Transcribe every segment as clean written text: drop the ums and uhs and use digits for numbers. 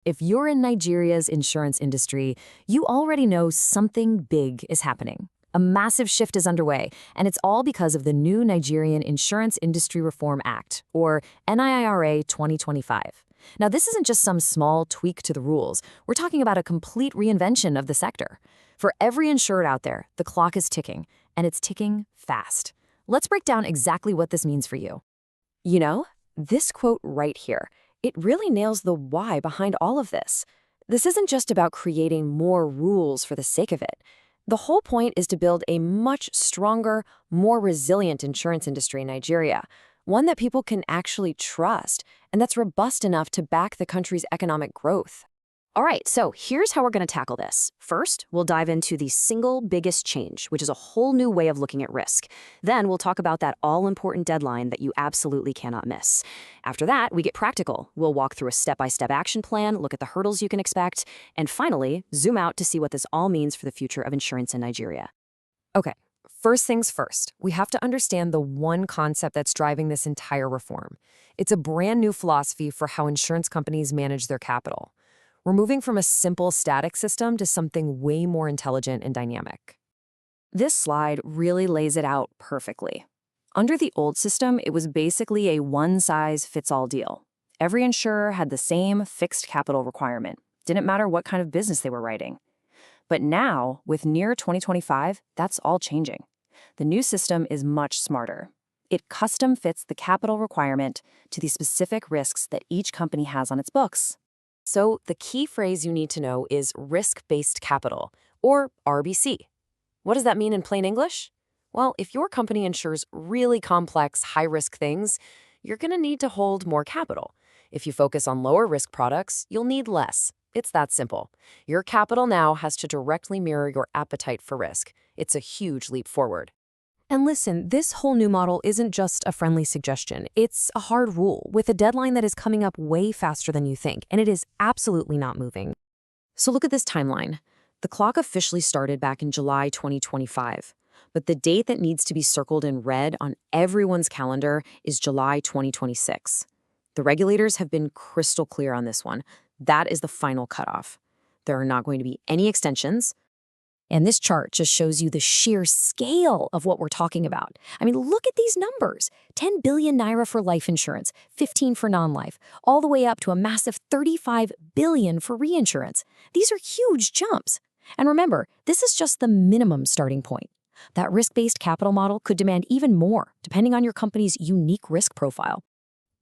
If you're in Nigeria's insurance industry, you already know something big is happening. A massive shift is underway, and it's all because of the new Nigerian Insurance Industry Reform Act, or NIIRA 2025. Now, this isn't just some small tweak to the rules. We're talking about a complete reinvention of the sector. For every insured out there, the clock is ticking, and it's ticking fast. Let's break down exactly what this means for you. You know, this quote right here, it really nails the why behind all of this. This isn't just about creating more rules for the sake of it. The whole point is to build a much stronger, more resilient insurance industry in Nigeria, one that people can actually trust, and that's robust enough to back the country's economic growth. All right, so here's how we're going to tackle this. First, we'll dive into the single biggest change, which is a whole new way of looking at risk. Then we'll talk about that all-important deadline that you absolutely cannot miss. After that, we get practical. We'll walk through a step-by-step action plan, look at the hurdles you can expect, and finally, zoom out to see what this all means for the future of insurance in Nigeria. Okay, first things first, we have to understand the one concept that's driving this entire reform. It's a brand new philosophy for how insurance companies manage their capital. We're moving from a simple static system to something way more intelligent and dynamic. This slide really lays it out perfectly. Under the old system, it was basically a one-size-fits-all deal. Every insurer had the same fixed capital requirement. Didn't matter what kind of business they were writing. But now, with NIIRA 2025, that's all changing. The new system is much smarter. It custom fits the capital requirement to the specific risks that each company has on its books. So the key phrase you need to know is risk-based capital, or RBC. What does that mean in plain English? Well, if your company insures really complex, high-risk things, you're going to need to hold more capital. If you focus on lower-risk products, you'll need less. It's that simple. Your capital now has to directly mirror your appetite for risk. It's a huge leap forward. And listen, this whole new model isn't just a friendly suggestion. It's a hard rule with a deadline that is coming up way faster than you think, and it is absolutely not moving. So look at this timeline. The clock officially started back in July 2025, but the date that needs to be circled in red on everyone's calendar is July 2026. The regulators have been crystal clear on this one. That is the final cutoff. There are not going to be any extensions. And this chart just shows you the sheer scale of what we're talking about. I mean, look at these numbers. 10 billion NIIRA for life insurance, 15 for non-life, all the way up to a massive 35 billion for reinsurance. These are huge jumps. And remember, this is just the minimum starting point. That risk-based capital model could demand even more, depending on your company's unique risk profile.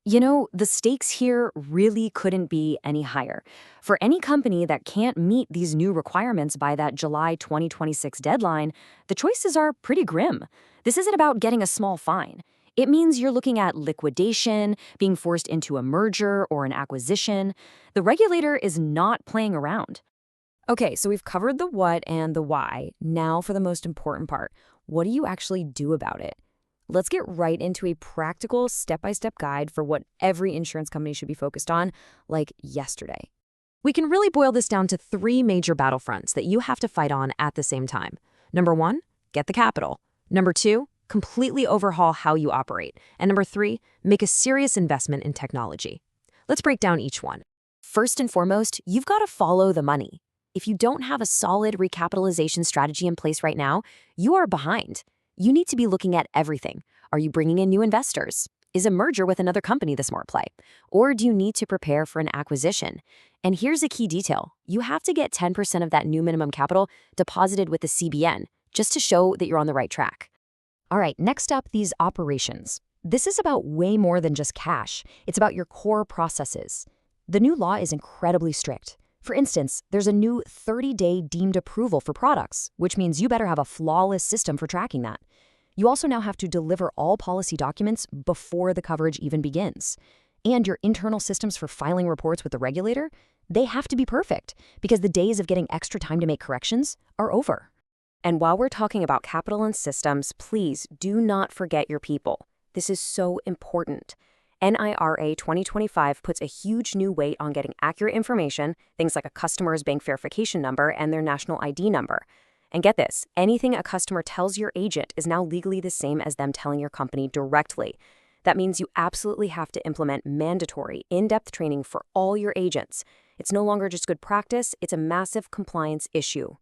You know, the stakes here really couldn't be any higher. For any company that can't meet these new requirements by that July 2026 deadline, the choices are pretty grim. This isn't about getting a small fine. It means you're looking at liquidation, being forced into a merger or an acquisition. The regulator is not playing around. Okay, so we've covered the what and the why. Now for the most important part. What do you actually do about it? Let's get right into a practical step-by-step guide for what every insurance company should be focused on, like yesterday. We can really boil this down to 3 major battlefronts that you have to fight on at the same time. Number 1, get the capital. Number 2, completely overhaul how you operate. And number 3, make a serious investment in technology. Let's break down each one. First and foremost, you've got to follow the money. If you don't have a solid recapitalization strategy in place right now, you are behind. You need to be looking at everything. Are you bringing in new investors? Is a merger with another company the smart play? Or do you need to prepare for an acquisition? And here's a key detail. You have to get 10% of that new minimum capital deposited with the CBN, just to show that you're on the right track. All right, next up, these operations. This is about way more than just cash. It's about your core processes. The new law is incredibly strict. For instance, there's a new 30-day deemed approval for products, which means you better have a flawless system for tracking that. You also now have to deliver all policy documents before the coverage even begins. And your internal systems for filing reports with the regulator, they have to be perfect because the days of getting extra time to make corrections are over. And while we're talking about capital and systems, please do not forget your people. This is so important. NIIRA 2025 puts a huge new weight on getting accurate information, things like a customer's bank verification number and their national ID number. And get this, anything a customer tells your agent is now legally the same as them telling your company directly. That means you absolutely have to implement mandatory, in-depth training for all your agents. It's no longer just good practice, it's a massive compliance issue.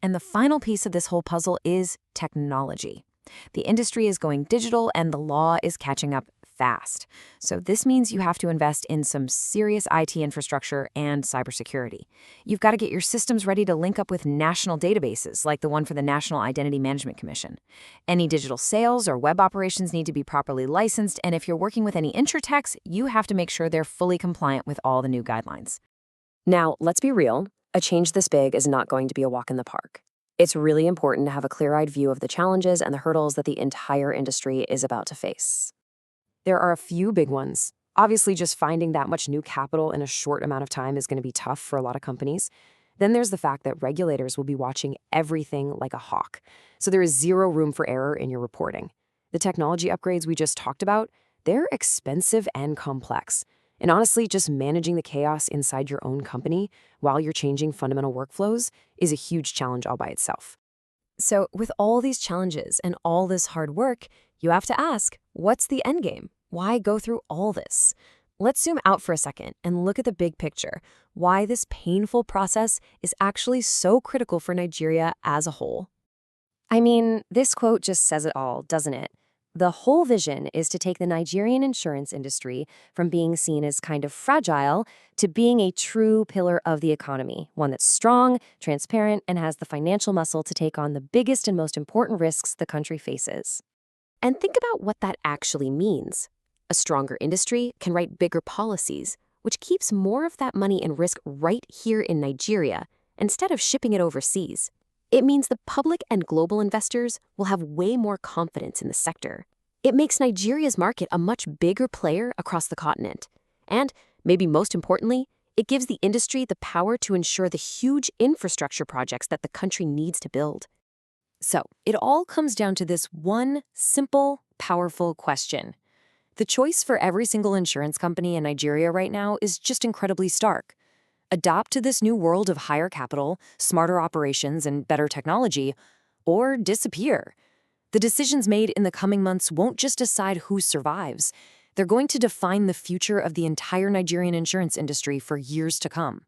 And the final piece of this whole puzzle is technology. The industry is going digital and the law is catching up fast. So this means you have to invest in some serious IT infrastructure and cybersecurity. You've got to get your systems ready to link up with national databases like the one for the National Identity Management Commission. Any digital sales or web operations need to be properly licensed, and if you're working with any insurtechs, you have to make sure they're fully compliant with all the new guidelines. Now, let's be real, a change this big is not going to be a walk in the park. It's really important to have a clear-eyed view of the challenges and the hurdles that the entire industry is about to face. There are a few big ones. Obviously, just finding that much new capital in a short amount of time is going to be tough for a lot of companies. Then there's the fact that regulators will be watching everything like a hawk, so there is zero room for error in your reporting. The technology upgrades we just talked about, they're expensive and complex. And honestly, just managing the chaos inside your own company while you're changing fundamental workflows is a huge challenge all by itself. So with all these challenges and all this hard work, you have to ask, what's the end game? Why go through all this? Let's zoom out for a second and look at the big picture, why this painful process is actually so critical for Nigeria as a whole. I mean, this quote just says it all, doesn't it? The whole vision is to take the Nigerian insurance industry from being seen as kind of fragile to being a true pillar of the economy, one that's strong, transparent, and has the financial muscle to take on the biggest and most important risks the country faces. And think about what that actually means. A stronger industry can write bigger policies, which keeps more of that money and risk right here in Nigeria instead of shipping it overseas. It means the public and global investors will have way more confidence in the sector. It makes Nigeria's market a much bigger player across the continent. And, maybe most importantly, it gives the industry the power to ensure the huge infrastructure projects that the country needs to build. So, it all comes down to this one simple, powerful question. The choice for every single insurance company in Nigeria right now is just incredibly stark. Adopt to this new world of higher capital, smarter operations, and better technology, or disappear. The decisions made in the coming months won't just decide who survives. They're going to define the future of the entire Nigerian insurance industry for years to come.